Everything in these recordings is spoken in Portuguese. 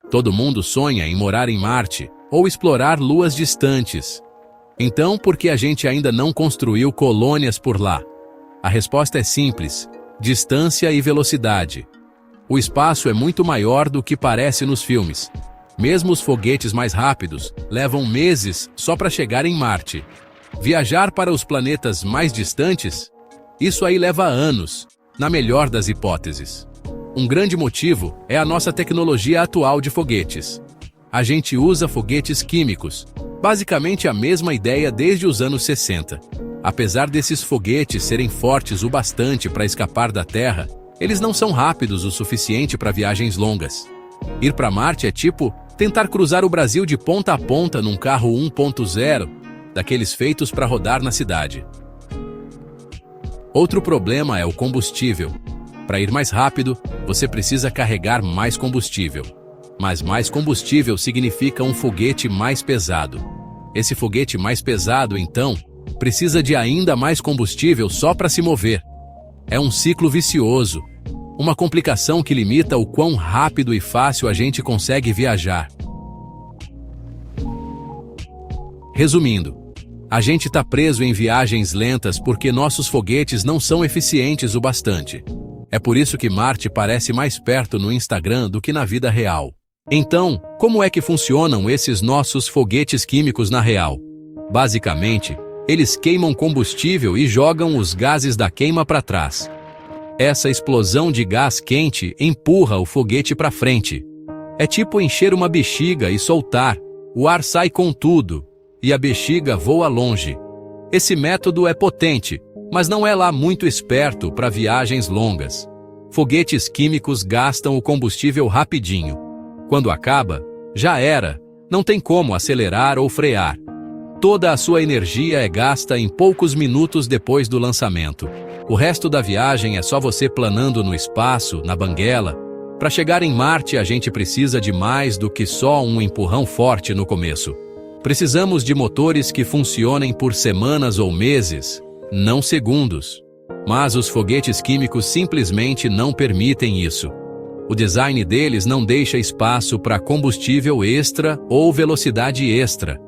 Todo mundo sonha em morar em Marte ou explorar luas distantes. Então, por que a gente ainda não construiu colônias por lá? A resposta é simples: distância e velocidade. O espaço é muito maior do que parece nos filmes. Mesmo os foguetes mais rápidos levam meses só para chegar em Marte. Viajar para os planetas mais distantes? Isso aí leva anos, na melhor das hipóteses. Um grande motivo é a nossa tecnologia atual de foguetes. A gente usa foguetes químicos, basicamente a mesma ideia desde os anos 60. Apesar desses foguetes serem fortes o bastante para escapar da Terra, eles não são rápidos o suficiente para viagens longas. Ir para Marte é tipo tentar cruzar o Brasil de ponta a ponta num carro 1.0, daqueles feitos para rodar na cidade. Outro problema é o combustível. Para ir mais rápido, você precisa carregar mais combustível. Mas mais combustível significa um foguete mais pesado. Esse foguete mais pesado, então, precisa de ainda mais combustível só para se mover. É um ciclo vicioso, uma complicação que limita o quão rápido e fácil a gente consegue viajar. Resumindo, a gente está preso em viagens lentas porque nossos foguetes não são eficientes o bastante. É por isso que Marte parece mais perto no Instagram do que na vida real. Então, como é que funcionam esses nossos foguetes químicos na real? Basicamente, eles queimam combustível e jogam os gases da queima para trás. Essa explosão de gás quente empurra o foguete para frente. É tipo encher uma bexiga e soltar. O ar sai com tudo, e a bexiga voa longe. Esse método é potente, mas não é lá muito esperto para viagens longas. Foguetes químicos gastam o combustível rapidinho. Quando acaba, já era, não tem como acelerar ou frear. Toda a sua energia é gasta em poucos minutos depois do lançamento. O resto da viagem é só você planando no espaço, na banguela. Para chegar em Marte, a gente precisa de mais do que só um empurrão forte no começo. Precisamos de motores que funcionem por semanas ou meses, não segundos. Mas os foguetes químicos simplesmente não permitem isso. O design deles não deixa espaço para combustível extra ou velocidade extra.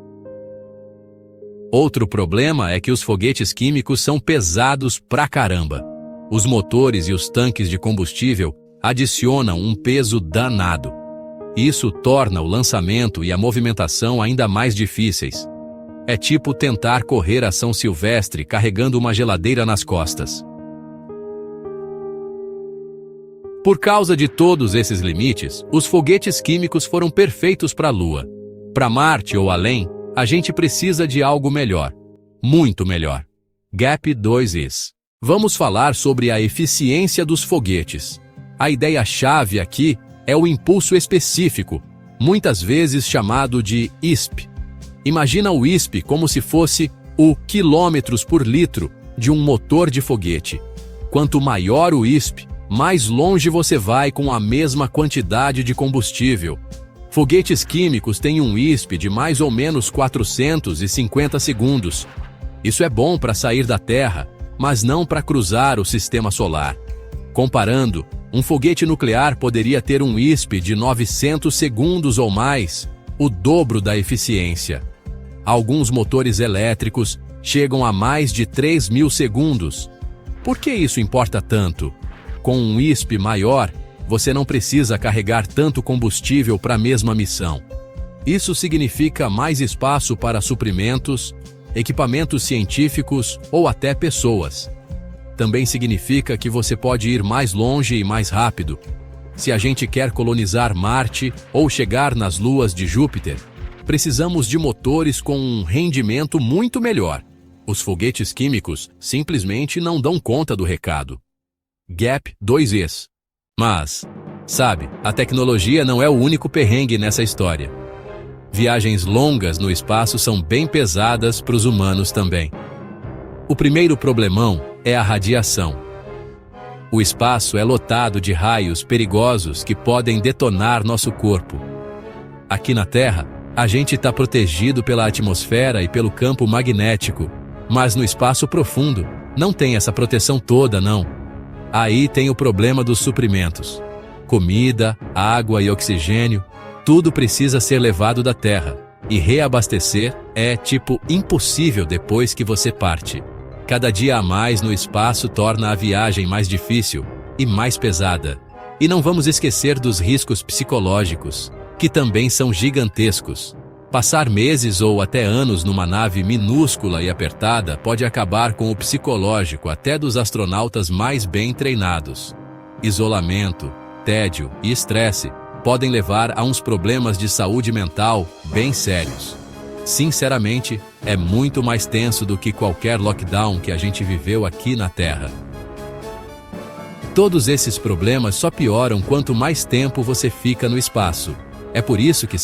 Outro problema é que os foguetes químicos são pesados pra caramba. Os motores e os tanques de combustível adicionam um peso danado. Isso torna o lançamento e a movimentação ainda mais difíceis. É tipo tentar correr a São Silvestre carregando uma geladeira nas costas. Por causa de todos esses limites, os foguetes químicos foram perfeitos para a Lua. Para Marte ou além, a gente precisa de algo melhor. Muito melhor. Gap 2is. Vamos falar sobre a eficiência dos foguetes. A ideia-chave aqui é o impulso específico, muitas vezes chamado de ISP. Imagina o ISP como se fosse o quilômetros por litro de um motor de foguete. Quanto maior o ISP, mais longe você vai com a mesma quantidade de combustível. Foguetes químicos têm um ISP de mais ou menos 450 segundos. Isso é bom para sair da Terra, mas não para cruzar o sistema solar. Comparando, um foguete nuclear poderia ter um ISP de 900 segundos ou mais, o dobro da eficiência. Alguns motores elétricos chegam a mais de 3.000 segundos. Por que isso importa tanto? Com um ISP maior, você não precisa carregar tanto combustível para a mesma missão. Isso significa mais espaço para suprimentos, equipamentos científicos ou até pessoas. Também significa que você pode ir mais longe e mais rápido. Se a gente quer colonizar Marte ou chegar nas luas de Júpiter, precisamos de motores com um rendimento muito melhor. Os foguetes químicos simplesmente não dão conta do recado. Gap 2is. Mas, sabe, a tecnologia não é o único perrengue nessa história. Viagens longas no espaço são bem pesadas para os humanos também. O primeiro problemão é a radiação. O espaço é lotado de raios perigosos que podem detonar nosso corpo. Aqui na Terra, a gente está protegido pela atmosfera e pelo campo magnético, mas no espaço profundo não tem essa proteção toda, não. Aí tem o problema dos suprimentos. Comida, água e oxigênio, Tudo precisa ser levado da Terra, e reabastecer é, impossível depois que você parte. Cada dia a mais no espaço torna a viagem mais difícil e mais pesada. E não vamos esquecer dos riscos psicológicos, que também são gigantescos. Passar meses ou até anos numa nave minúscula e apertada pode acabar com o psicológico até dos astronautas mais bem treinados. Isolamento, tédio e estresse podem levar a uns problemas de saúde mental bem sérios. Sinceramente, é muito mais tenso do que qualquer lockdown que a gente viveu aqui na Terra. Todos esses problemas só pioram quanto mais tempo você fica no espaço. É por isso que,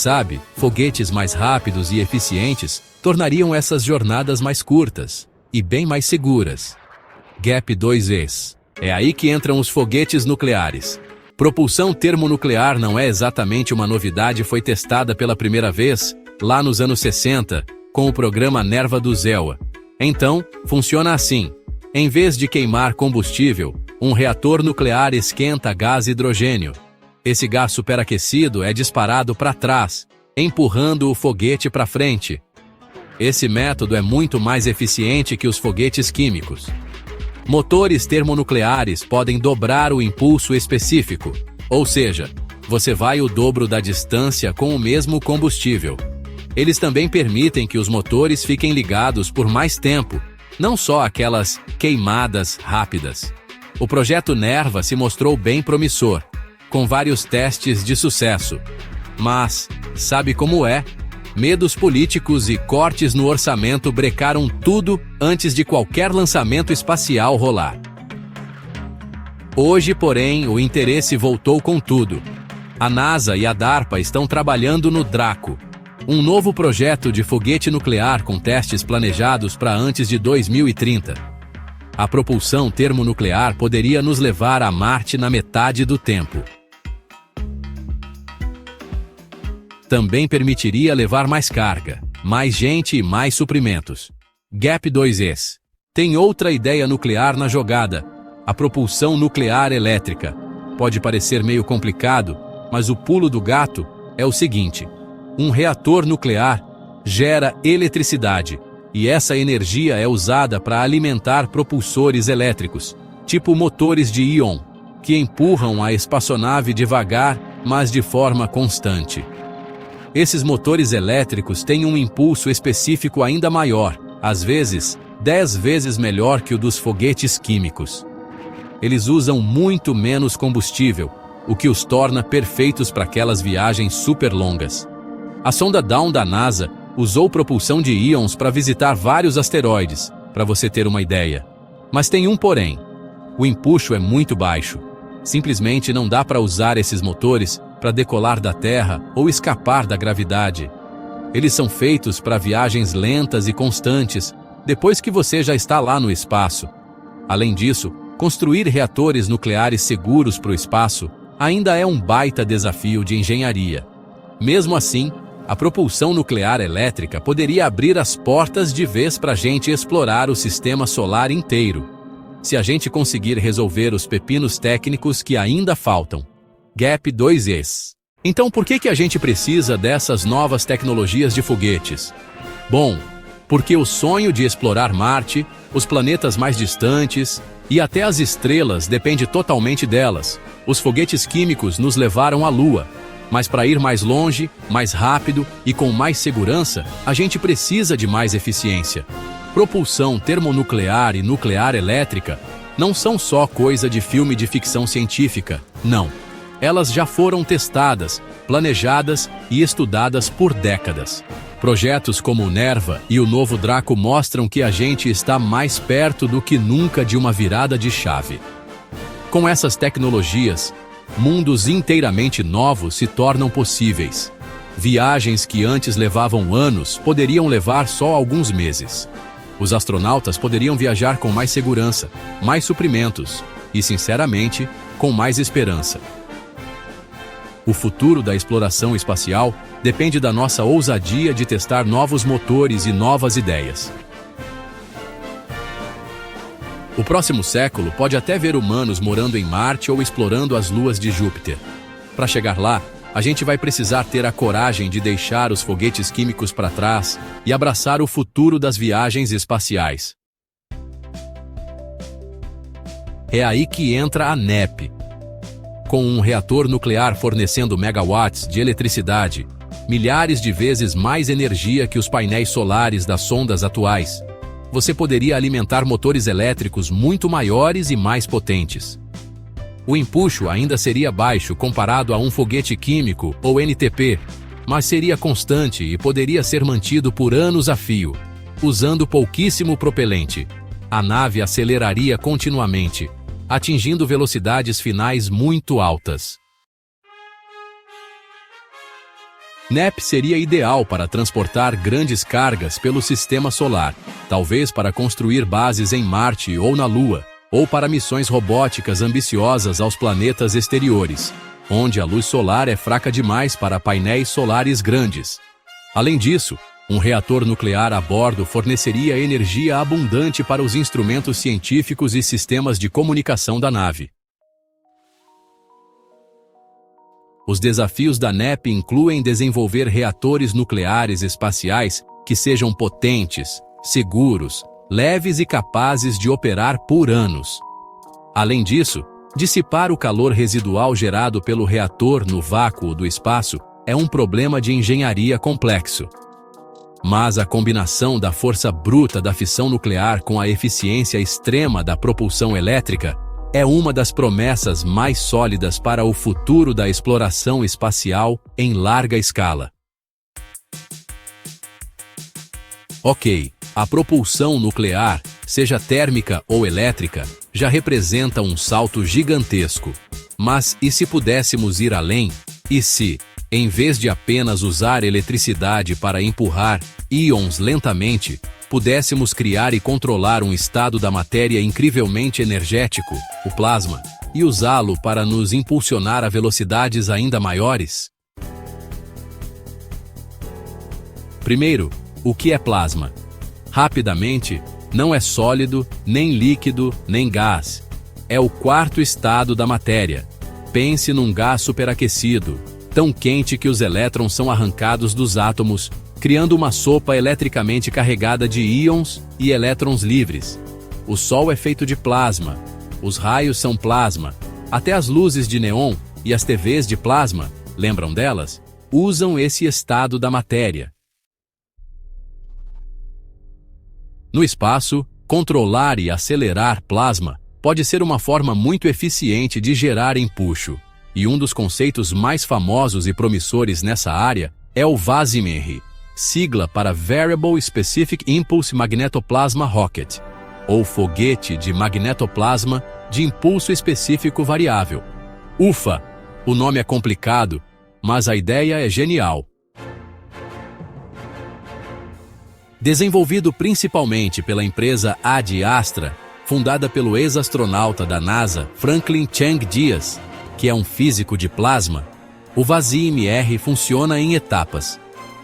foguetes mais rápidos e eficientes tornariam essas jornadas mais curtas e bem mais seguras. Gap 2Es. É aí que entram os foguetes nucleares. Propulsão termonuclear não é exatamente uma novidade, foi testada pela primeira vez lá nos anos 60, com o programa Nerva do ZEUA. Então, funciona assim. Em vez de queimar combustível, um reator nuclear esquenta gás hidrogênio. Esse gás superaquecido é disparado para trás, empurrando o foguete para frente. Esse método é muito mais eficiente que os foguetes químicos. Motores termonucleares podem dobrar o impulso específico, ou seja, você vai o dobro da distância com o mesmo combustível. Eles também permitem que os motores fiquem ligados por mais tempo, não só aquelas queimadas rápidas. O projeto Nerva se mostrou bem promissor, com vários testes de sucesso. Mas, sabe como é? Medos políticos e cortes no orçamento brecaram tudo antes de qualquer lançamento espacial rolar. Hoje, porém, o interesse voltou com tudo. A NASA e a DARPA estão trabalhando no Draco, um novo projeto de foguete nuclear com testes planejados para antes de 2030. A propulsão termonuclear poderia nos levar a Marte na metade do tempo. Também permitiria levar mais carga, mais gente e mais suprimentos. Gap 2Es. Tem outra ideia nuclear na jogada: a propulsão nuclear elétrica. Pode parecer meio complicado, mas o pulo do gato é o seguinte: um reator nuclear gera eletricidade, e essa energia é usada para alimentar propulsores elétricos, tipo motores de íon, que empurram a espaçonave devagar, mas de forma constante. Esses motores elétricos têm um impulso específico ainda maior, às vezes 10 vezes melhor que o dos foguetes químicos. Eles usam muito menos combustível, o que os torna perfeitos para aquelas viagens super longas. A sonda Dawn da NASA usou propulsão de íons para visitar vários asteroides, para você ter uma ideia. Mas tem um porém: o empuxo é muito baixo. Simplesmente não dá para usar esses motores para decolar da Terra ou escapar da gravidade. Eles são feitos para viagens lentas e constantes, depois que você já está lá no espaço. Além disso, construir reatores nucleares seguros para o espaço ainda é um baita desafio de engenharia. Mesmo assim, a propulsão nuclear elétrica poderia abrir as portas de vez para a gente explorar o sistema solar inteiro, se a gente conseguir resolver os pepinos técnicos que ainda faltam. Gap 2Es. Então por que a gente precisa dessas novas tecnologias de foguetes? Bom, porque o sonho de explorar Marte, os planetas mais distantes e até as estrelas depende totalmente delas. Os foguetes químicos nos levaram à Lua, mas para ir mais longe, mais rápido e com mais segurança, a gente precisa de mais eficiência. Propulsão termonuclear e nuclear elétrica não são só coisa de filme de ficção científica, não. Elas já foram testadas, planejadas e estudadas por décadas. Projetos como o Nerva e o novo Draco mostram que a gente está mais perto do que nunca de uma virada de chave. Com essas tecnologias, mundos inteiramente novos se tornam possíveis. Viagens que antes levavam anos poderiam levar só alguns meses. Os astronautas poderiam viajar com mais segurança, mais suprimentos e, sinceramente, com mais esperança. O futuro da exploração espacial depende da nossa ousadia de testar novos motores e novas ideias. O próximo século pode até ver humanos morando em Marte ou explorando as luas de Júpiter. Para chegar lá, A gente vai precisar ter a coragem de deixar os foguetes químicos para trás e abraçar o futuro das viagens espaciais. É aí que entra a NEP. Com um reator nuclear fornecendo megawatts de eletricidade, milhares de vezes mais energia que os painéis solares das sondas atuais, você poderia alimentar motores elétricos muito maiores e mais potentes. O empuxo ainda seria baixo comparado a um foguete químico ou NTP, mas seria constante e poderia ser mantido por anos a fio, usando pouquíssimo propelente. A nave aceleraria continuamente, atingindo velocidades finais muito altas. NEP seria ideal para transportar grandes cargas pelo sistema solar, talvez para construir bases em Marte ou na Lua, ou para missões robóticas ambiciosas aos planetas exteriores, onde a luz solar é fraca demais para painéis solares grandes. Além disso, um reator nuclear a bordo forneceria energia abundante para os instrumentos científicos e sistemas de comunicação da nave. Os desafios da NEP incluem desenvolver reatores nucleares espaciais que sejam potentes, seguros, leves e capazes de operar por anos. Além disso, dissipar o calor residual gerado pelo reator no vácuo do espaço é um problema de engenharia complexo. Mas a combinação da força bruta da fissão nuclear com a eficiência extrema da propulsão elétrica é uma das promessas mais sólidas para o futuro da exploração espacial em larga escala. Ok, a propulsão nuclear, seja térmica ou elétrica, já representa um salto gigantesco. Mas e se pudéssemos ir além? E se, em vez de apenas usar eletricidade para empurrar íons lentamente, pudéssemos criar e controlar um estado da matéria incrivelmente energético, o plasma, e usá-lo para nos impulsionar a velocidades ainda maiores? Primeiro, o que é plasma? Rapidamente, não é sólido, nem líquido, nem gás. É o quarto estado da matéria. Pense num gás superaquecido, tão quente que os elétrons são arrancados dos átomos, criando uma sopa eletricamente carregada de íons e elétrons livres. O Sol é feito de plasma, os raios são plasma, até as luzes de neon e as TVs de plasma, lembram delas? Usam esse estado da matéria. No espaço, controlar e acelerar plasma pode ser uma forma muito eficiente de gerar empuxo, e um dos conceitos mais famosos e promissores nessa área é o VASIMR, sigla para Variable Specific Impulse Magnetoplasma Rocket, ou foguete de magnetoplasma de impulso específico variável. Ufa! O nome é complicado, mas a ideia é genial. Desenvolvido principalmente pela empresa Ad Astra, fundada pelo ex-astronauta da NASA Franklin Chang Dias, que é um físico de plasma, o VASIMR funciona em etapas.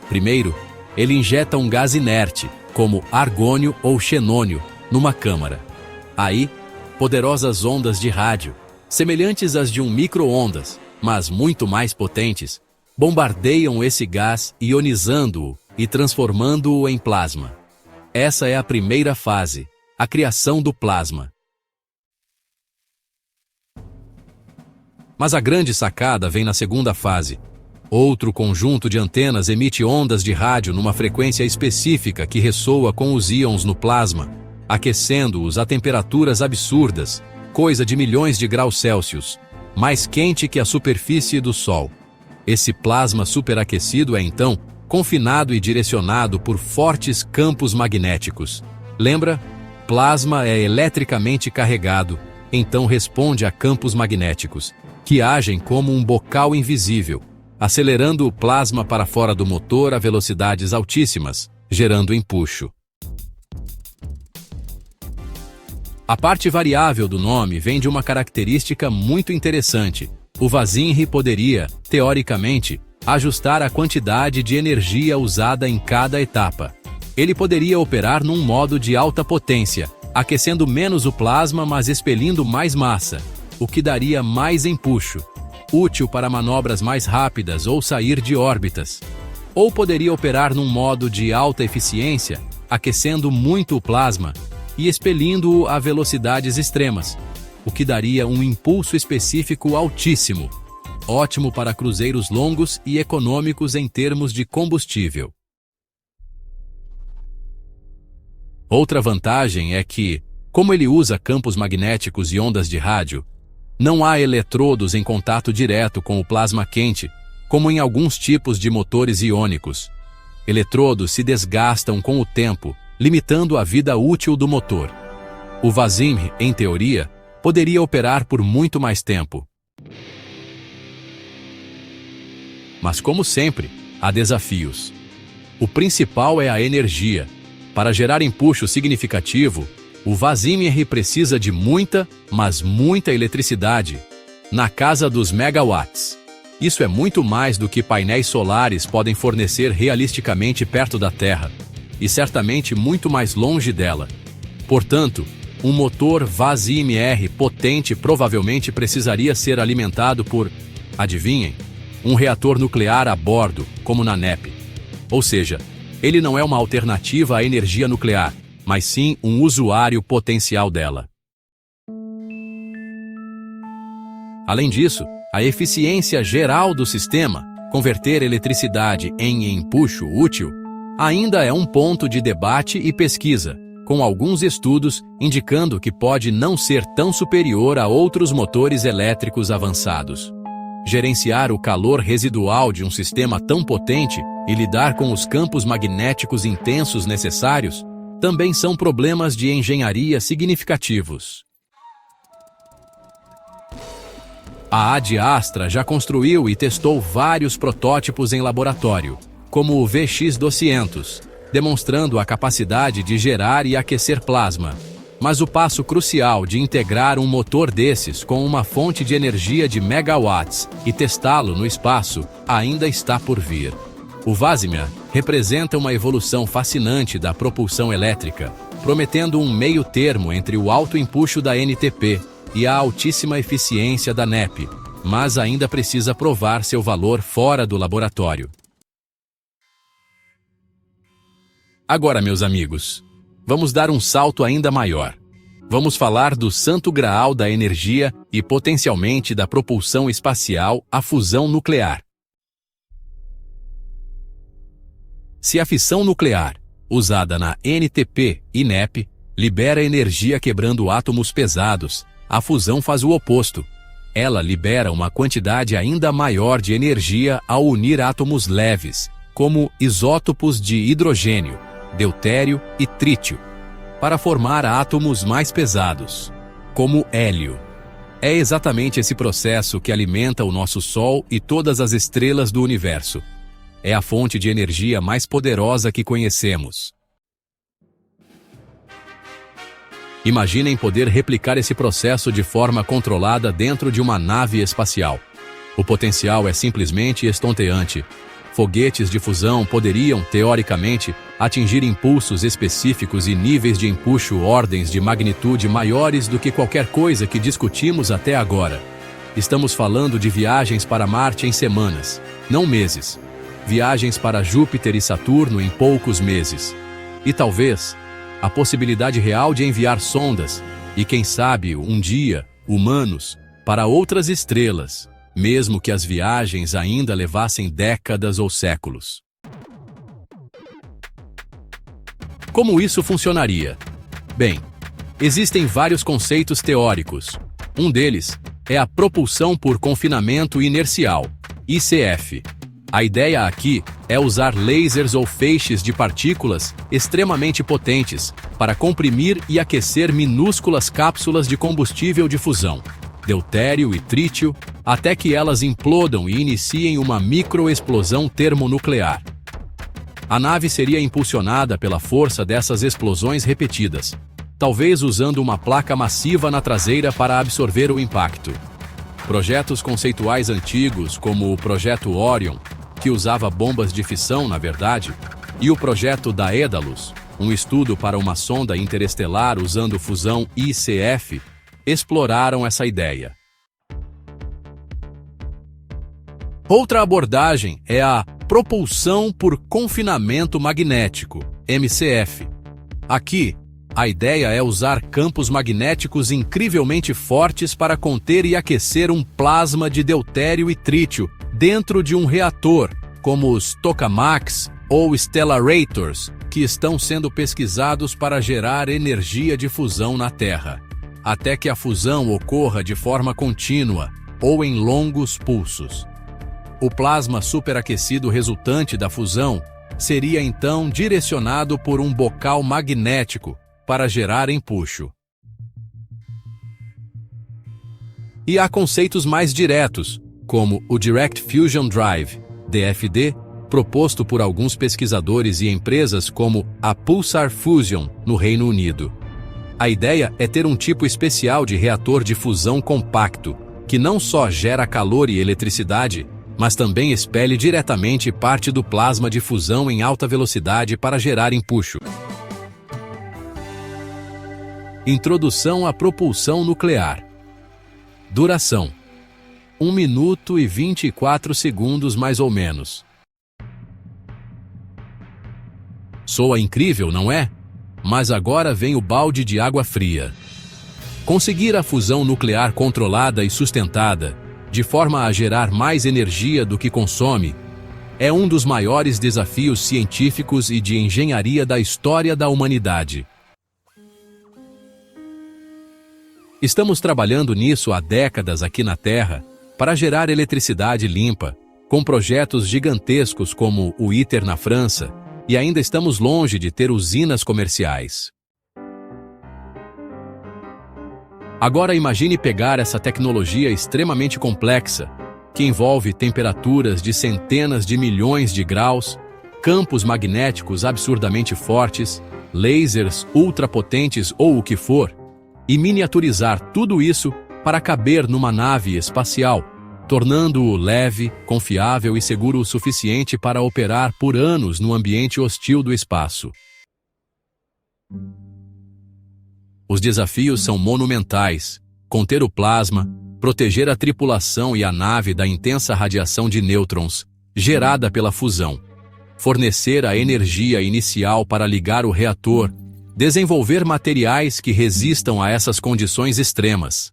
Primeiro, ele injeta um gás inerte, como argônio ou xenônio, numa câmara. Aí, poderosas ondas de rádio, semelhantes às de um micro-ondas, mas muito mais potentes, bombardeiam esse gás ionizando-o e transformando-o em plasma. Essa é a primeira fase, a criação do plasma. Mas a grande sacada vem na segunda fase. Outro conjunto de antenas emite ondas de rádio numa frequência específica que ressoa com os íons no plasma, aquecendo-os a temperaturas absurdas, coisa de milhões de graus Celsius, mais quente que a superfície do Sol. Esse plasma superaquecido é então confinado e direcionado por fortes campos magnéticos. Lembra? Plasma é eletricamente carregado, então responde a campos magnéticos, que agem como um bocal invisível, acelerando o plasma para fora do motor a velocidades altíssimas, gerando empuxo. A parte variável do nome vem de uma característica muito interessante. O VASIMR poderia, teoricamente, ajustar a quantidade de energia usada em cada etapa. Ele poderia operar num modo de alta potência, aquecendo menos o plasma, mas expelindo mais massa, o que daria mais empuxo. útil para manobras mais rápidas ou sair de órbitas. Ou poderia operar num modo de alta eficiência, aquecendo muito o plasma e expelindo-o a velocidades extremas, o que daria um impulso específico altíssimo, ótimo para cruzeiros longos e econômicos em termos de combustível. Outra vantagem é que, como ele usa campos magnéticos e ondas de rádio, não há eletrodos em contato direto com o plasma quente, como em alguns tipos de motores iônicos. Eletrodos se desgastam com o tempo, limitando a vida útil do motor. O Vazim, em teoria, poderia operar por muito mais tempo. Mas, como sempre, há desafios. O principal é a energia. Para gerar empuxo significativo, o Vazim precisa de muita, mas muita eletricidade, na casa dos megawatts. Isso é muito mais do que painéis solares podem fornecer realisticamente perto da Terra, e certamente muito mais longe dela. Portanto, um motor Vazim potente provavelmente precisaria ser alimentado por, adivinhem, um reator nuclear a bordo, como na NEP. Ou seja, ele não é uma alternativa à energia nuclear, mas sim um usuário potencial dela. Além disso, a eficiência geral do sistema, converter eletricidade em empuxo útil, ainda é um ponto de debate e pesquisa, com alguns estudos indicando que pode não ser tão superior a outros motores elétricos avançados. Gerenciar o calor residual de um sistema tão potente e lidar com os campos magnéticos intensos necessários também são problemas de engenharia significativos. A Ad Astra já construiu e testou vários protótipos em laboratório, como o VX200, demonstrando a capacidade de gerar e aquecer plasma. Mas o passo crucial de integrar um motor desses com uma fonte de energia de megawatts e testá-lo no espaço ainda está por vir. O Vazim representa uma evolução fascinante da propulsão elétrica, prometendo um meio termo entre o alto empuxo da NTP e a altíssima eficiência da NEP, mas ainda precisa provar seu valor fora do laboratório. Agora, meus amigos, vamos dar um salto ainda maior. Vamos falar do santo graal da energia e potencialmente da propulsão espacial, a fusão nuclear. Se a fissão nuclear, usada na NTP e NEP, libera energia quebrando átomos pesados, a fusão faz o oposto. Ela libera uma quantidade ainda maior de energia ao unir átomos leves, como isótopos de hidrogênio, deutério e trítio, para formar átomos mais pesados, como hélio. É exatamente esse processo que alimenta o nosso Sol e todas as estrelas do universo. É a fonte de energia mais poderosa que conhecemos. Imaginem poder replicar esse processo de forma controlada dentro de uma nave espacial. O potencial é simplesmente estonteante. Foguetes de fusão poderiam, teoricamente, atingir impulsos específicos e níveis de empuxo ordens de magnitude maiores do que qualquer coisa que discutimos até agora. Estamos falando de viagens para Marte em semanas, não meses. Viagens para Júpiter e Saturno em poucos meses. E talvez, a possibilidade real de enviar sondas, e quem sabe, um dia, humanos, para outras estrelas, mesmo que as viagens ainda levassem décadas ou séculos. Como isso funcionaria? Bem, existem vários conceitos teóricos. Um deles é a propulsão por confinamento inercial, ICF. A ideia aqui é usar lasers ou feixes de partículas extremamente potentes para comprimir e aquecer minúsculas cápsulas de combustível de fusão, deutério e trítio, até que elas implodam e iniciem uma microexplosão termonuclear. A nave seria impulsionada pela força dessas explosões repetidas, talvez usando uma placa massiva na traseira para absorver o impacto. Projetos conceituais antigos, como o Projeto Orion, que usava bombas de fissão, na verdade, e o projeto Daedalus, um estudo para uma sonda interestelar usando fusão ICF, exploraram essa ideia. Outra abordagem é a propulsão por confinamento magnético, MCF. Aqui, a ideia é usar campos magnéticos incrivelmente fortes para conter e aquecer um plasma de deutério e trítio dentro de um reator, como os tokamaks ou stellarators, que estão sendo pesquisados para gerar energia de fusão na Terra, até que a fusão ocorra de forma contínua ou em longos pulsos. O plasma superaquecido resultante da fusão seria então direcionado por um bocal magnético para gerar empuxo. E há conceitos mais diretos, como o Direct Fusion Drive, DFD, proposto por alguns pesquisadores e empresas como a Pulsar Fusion, no Reino Unido. A ideia é ter um tipo especial de reator de fusão compacto, que não só gera calor e eletricidade, mas também expele diretamente parte do plasma de fusão em alta velocidade para gerar empuxo. Introdução à propulsão nuclear. Duração: 1 minuto e 24 segundos mais ou menos. Soa incrível, não é? Mas agora vem o balde de água fria. Conseguir a fusão nuclear controlada e sustentada, de forma a gerar mais energia do que consome, é um dos maiores desafios científicos e de engenharia da história da humanidade. Estamos trabalhando nisso há décadas aqui na Terra para gerar eletricidade limpa, com projetos gigantescos como o ITER na França, e ainda estamos longe de ter usinas comerciais. Agora imagine pegar essa tecnologia extremamente complexa, que envolve temperaturas de centenas de milhões de graus, campos magnéticos absurdamente fortes, lasers ultrapotentes ou o que for, e miniaturizar tudo isso para caber numa nave espacial, tornando-o leve, confiável e seguro o suficiente para operar por anos no ambiente hostil do espaço. Os desafios são monumentais: conter o plasma, proteger a tripulação e a nave da intensa radiação de nêutrons gerada pela fusão, fornecer a energia inicial para ligar o reator, desenvolver materiais que resistam a essas condições extremas.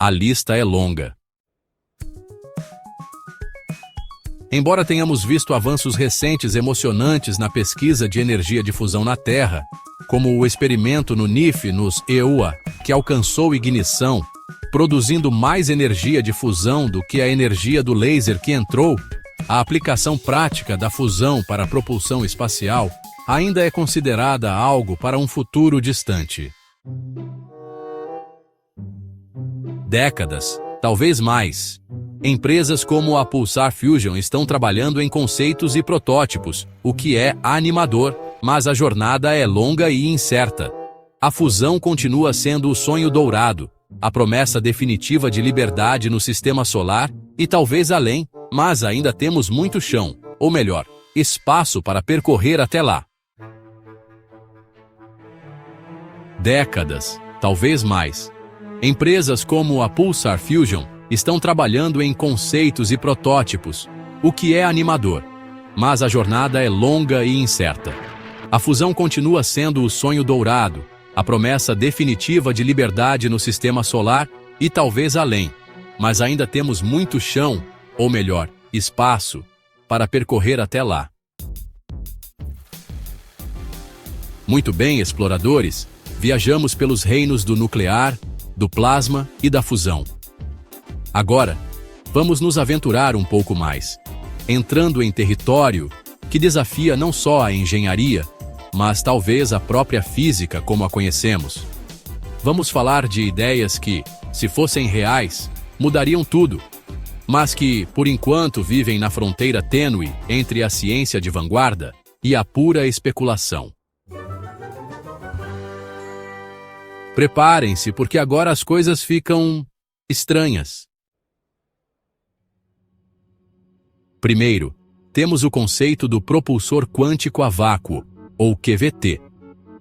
A lista é longa. Embora tenhamos visto avanços recentes emocionantes na pesquisa de energia de fusão na Terra, como o experimento no NIF nos EUA, que alcançou ignição, produzindo mais energia de fusão do que a energia do laser que entrou, a aplicação prática da fusão para a propulsão espacial ainda é considerada algo para um futuro distante. Décadas, talvez mais. Empresas como a Pulsar Fusion estão trabalhando em conceitos e protótipos, o que é animador, mas a jornada é longa e incerta. A fusão continua sendo o sonho dourado, a promessa definitiva de liberdade no sistema solar e talvez além, mas ainda temos muito chão, ou melhor, espaço para percorrer até lá. Décadas, talvez mais. Empresas como a Pulsar Fusion estão trabalhando em conceitos e protótipos, o que é animador, mas a jornada é longa e incerta. A fusão continua sendo o sonho dourado, a promessa definitiva de liberdade no sistema solar e talvez além, mas ainda temos muito chão, ou melhor, espaço, para percorrer até lá. Muito bem, exploradores, viajamos pelos reinos do nuclear, do plasma e da fusão. Agora, vamos nos aventurar um pouco mais, entrando em território que desafia não só a engenharia, mas talvez a própria física como a conhecemos. Vamos falar de ideias que, se fossem reais, mudariam tudo, mas que, por enquanto, vivem na fronteira tênue entre a ciência de vanguarda e a pura especulação. Preparem-se, porque agora as coisas ficam estranhas. Primeiro, temos o conceito do propulsor quântico a vácuo, ou QVT.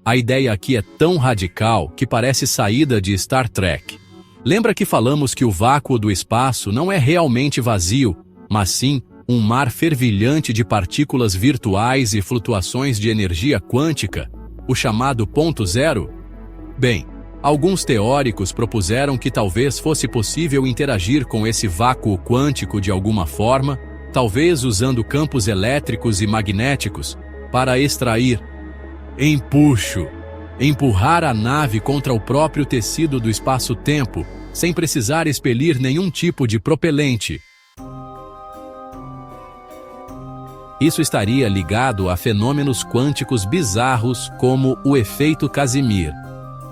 A ideia aqui é tão radical que parece saída de Star Trek. Lembra que falamos que o vácuo do espaço não é realmente vazio, mas sim um mar fervilhante de partículas virtuais e flutuações de energia quântica, o chamado ponto zero? Bem, alguns teóricos propuseram que talvez fosse possível interagir com esse vácuo quântico de alguma forma, talvez usando campos elétricos e magnéticos, para extrair empuxo, empurrar a nave contra o próprio tecido do espaço-tempo, sem precisar expelir nenhum tipo de propelente. Isso estaria ligado a fenômenos quânticos bizarros como o efeito Casimir,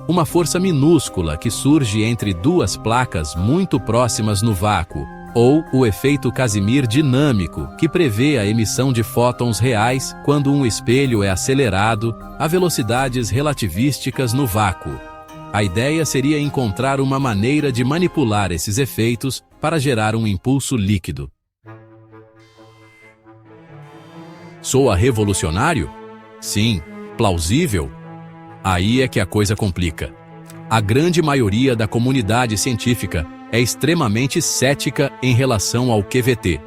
uma força minúscula que surge entre duas placas muito próximas no vácuo, ou o efeito Casimir dinâmico, que prevê a emissão de fótons reais quando um espelho é acelerado a velocidades relativísticas no vácuo. A ideia seria encontrar uma maneira de manipular esses efeitos para gerar um impulso líquido. Soa revolucionário? Sim. Plausível? Aí é que a coisa complica. A grande maioria da comunidade científica é extremamente cética em relação ao QVT.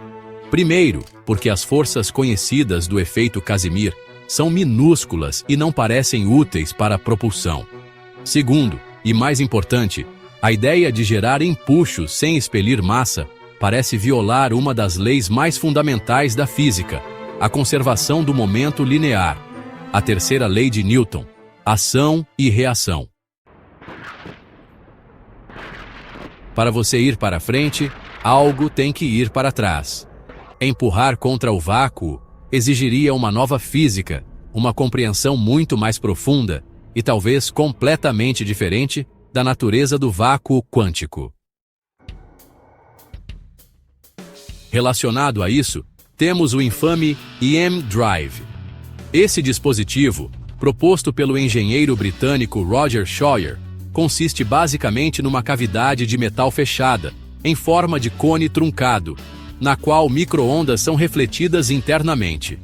Primeiro, porque as forças conhecidas do efeito Casimir são minúsculas e não parecem úteis para a propulsão. Segundo, e mais importante, a ideia de gerar empuxo sem expelir massa parece violar uma das leis mais fundamentais da física, a conservação do momento linear, a terceira lei de Newton, ação e reação. Para você ir para frente, algo tem que ir para trás. Empurrar contra o vácuo exigiria uma nova física, uma compreensão muito mais profunda e talvez completamente diferente da natureza do vácuo quântico. Relacionado a isso, temos o infame EM Drive. Esse dispositivo, proposto pelo engenheiro britânico Roger Shawyer, consiste basicamente numa cavidade de metal fechada, em forma de cone truncado, na qual micro-ondas são refletidas internamente.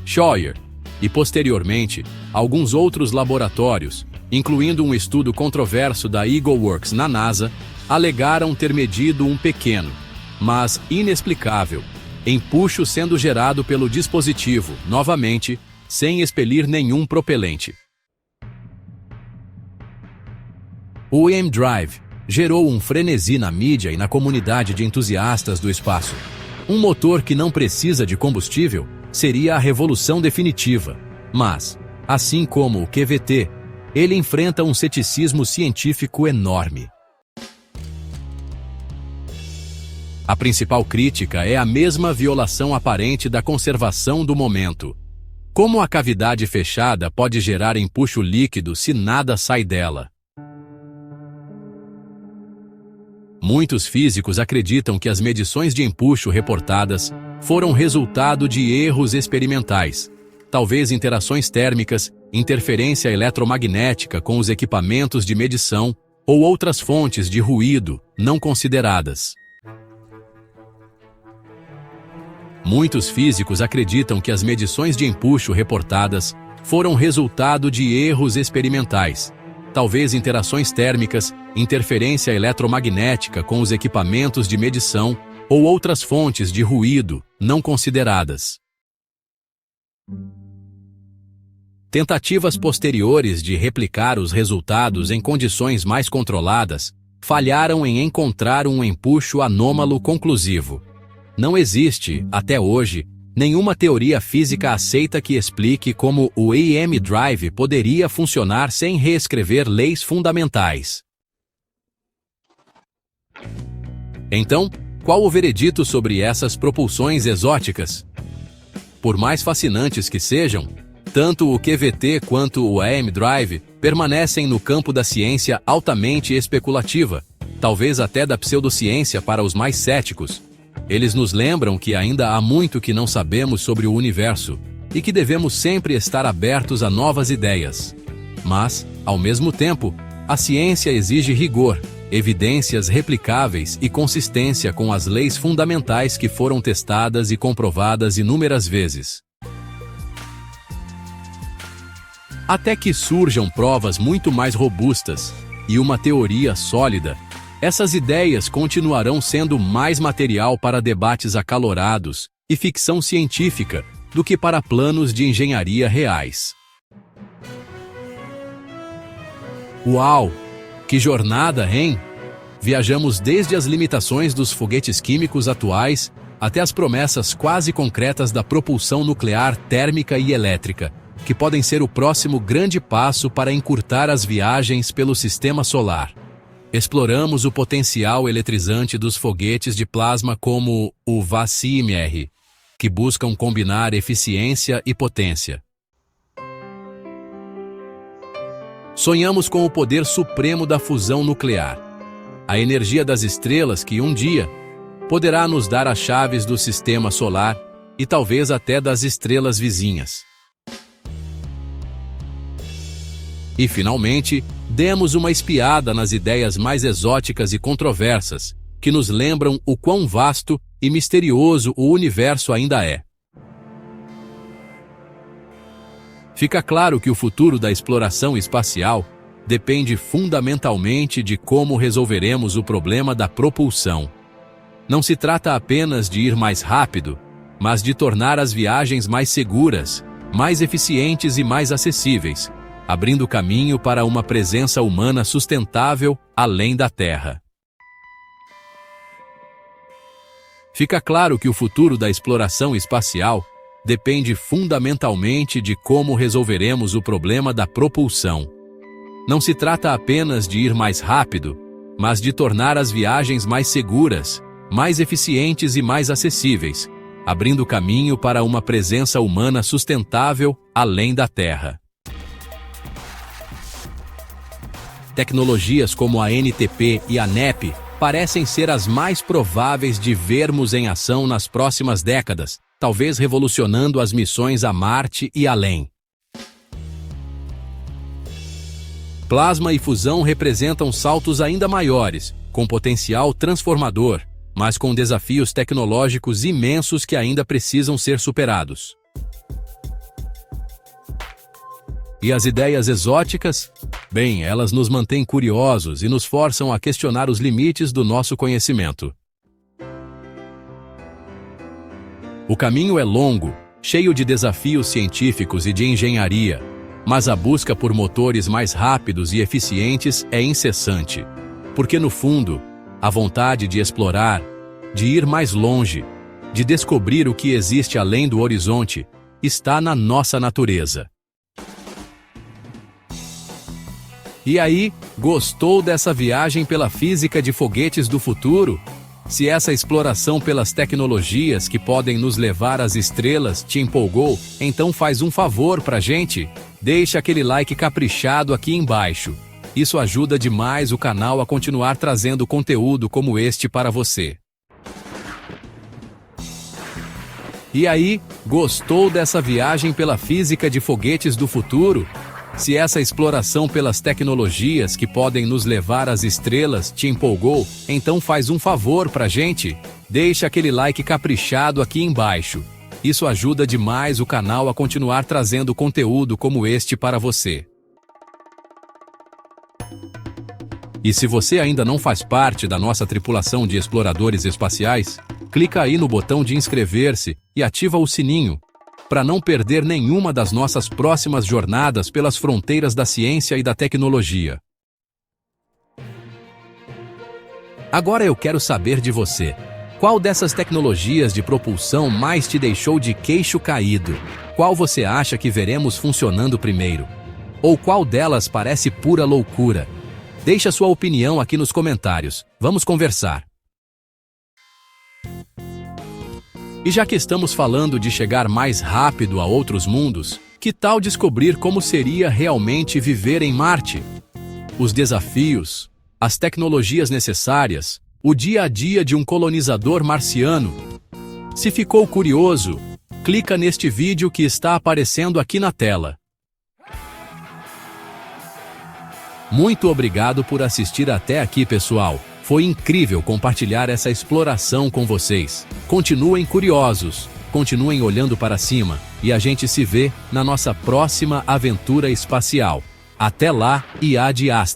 Shawyer, e posteriormente, alguns outros laboratórios, incluindo um estudo controverso da EagleWorks na NASA, alegaram ter medido um pequeno, mas inexplicável, empuxo sendo gerado pelo dispositivo, novamente, sem expelir nenhum propelente. O EM Drive gerou um frenesi na mídia e na comunidade de entusiastas do espaço. Um motor que não precisa de combustível seria a revolução definitiva, mas, assim como o QVT, ele enfrenta um ceticismo científico enorme. A principal crítica é a mesma violação aparente da conservação do momento. Como a cavidade fechada pode gerar empuxo líquido se nada sai dela? Muitos físicos acreditam que as medições de empuxo reportadas foram resultado de erros experimentais, talvez interações térmicas, interferência eletromagnética com os equipamentos de medição ou outras fontes de ruído não consideradas. Muitos físicos acreditam que as medições de empuxo reportadas foram resultado de erros experimentais, talvez interações térmicas, interferência eletromagnética com os equipamentos de medição ou outras fontes de ruído não consideradas. Tentativas posteriores de replicar os resultados em condições mais controladas falharam em encontrar um empuxo anômalo conclusivo. Não existe, até hoje, nenhuma teoria física aceita que explique como o EM Drive poderia funcionar sem reescrever leis fundamentais. Então, qual o veredito sobre essas propulsões exóticas? Por mais fascinantes que sejam, tanto o QVT quanto o EM Drive permanecem no campo da ciência altamente especulativa, talvez até da pseudociência para os mais céticos. Eles nos lembram que ainda há muito que não sabemos sobre o universo e que devemos sempre estar abertos a novas ideias. Mas, ao mesmo tempo, a ciência exige rigor, evidências replicáveis e consistência com as leis fundamentais que foram testadas e comprovadas inúmeras vezes. Até que surjam provas muito mais robustas e uma teoria sólida, Essas ideias continuarão sendo mais material para debates acalorados e ficção científica do que para planos de engenharia reais. Uau! Que jornada, hein? Viajamos desde as limitações dos foguetes químicos atuais até as promessas quase concretas da propulsão nuclear, térmica e elétrica, que podem ser o próximo grande passo para encurtar as viagens pelo sistema solar. Exploramos o potencial eletrizante dos foguetes de plasma como o VACIMR, que buscam combinar eficiência e potência. Sonhamos com o poder supremo da fusão nuclear, a energia das estrelas que um dia poderá nos dar as chaves do sistema solar e talvez até das estrelas vizinhas. E, finalmente, demos uma espiada nas ideias mais exóticas e controversas, que nos lembram o quão vasto e misterioso o universo ainda é. Fica claro que o futuro da exploração espacial depende fundamentalmente de como resolveremos o problema da propulsão. Não se trata apenas de ir mais rápido, mas de tornar as viagens mais seguras, mais eficientes e mais acessíveis, abrindo caminho para uma presença humana sustentável além da Terra. Fica claro que o futuro da exploração espacial depende fundamentalmente de como resolveremos o problema da propulsão. Não se trata apenas de ir mais rápido, mas de tornar as viagens mais seguras, mais eficientes e mais acessíveis, abrindo caminho para uma presença humana sustentável além da Terra. Tecnologias como a NTP e a NEP parecem ser as mais prováveis de vermos em ação nas próximas décadas, talvez revolucionando as missões a Marte e além. Plasma e fusão representam saltos ainda maiores, com potencial transformador, mas com desafios tecnológicos imensos que ainda precisam ser superados. E as ideias exóticas? Bem, elas nos mantêm curiosos e nos forçam a questionar os limites do nosso conhecimento. O caminho é longo, cheio de desafios científicos e de engenharia, mas a busca por motores mais rápidos e eficientes é incessante, porque no fundo, a vontade de explorar, de ir mais longe, de descobrir o que existe além do horizonte, está na nossa natureza. E aí, gostou dessa viagem pela física de foguetes do futuro? Se essa exploração pelas tecnologias que podem nos levar às estrelas te empolgou, então faz um favor pra gente. Deixa aquele like caprichado aqui embaixo. Isso ajuda demais o canal a continuar trazendo conteúdo como este para você. E aí, gostou dessa viagem pela física de foguetes do futuro? Se essa exploração pelas tecnologias que podem nos levar às estrelas te empolgou, então faz um favor pra gente. Deixa aquele like caprichado aqui embaixo. Isso ajuda demais o canal a continuar trazendo conteúdo como este para você. E se você ainda não faz parte da nossa tripulação de exploradores espaciais, clica aí no botão de inscrever-se e ativa o sininho, para não perder nenhuma das nossas próximas jornadas pelas fronteiras da ciência e da tecnologia. Agora eu quero saber de você. Qual dessas tecnologias de propulsão mais te deixou de queixo caído? Qual você acha que veremos funcionando primeiro? Ou qual delas parece pura loucura? Deixa sua opinião aqui nos comentários. Vamos conversar. E já que estamos falando de chegar mais rápido a outros mundos, que tal descobrir como seria realmente viver em Marte? Os desafios, as tecnologias necessárias, o dia a dia de um colonizador marciano. Se ficou curioso, clica neste vídeo que está aparecendo aqui na tela. Muito obrigado por assistir até aqui, pessoal. Foi incrível compartilhar essa exploração com vocês. Continuem curiosos, continuem olhando para cima e a gente se vê na nossa próxima aventura espacial. Até lá e adiante!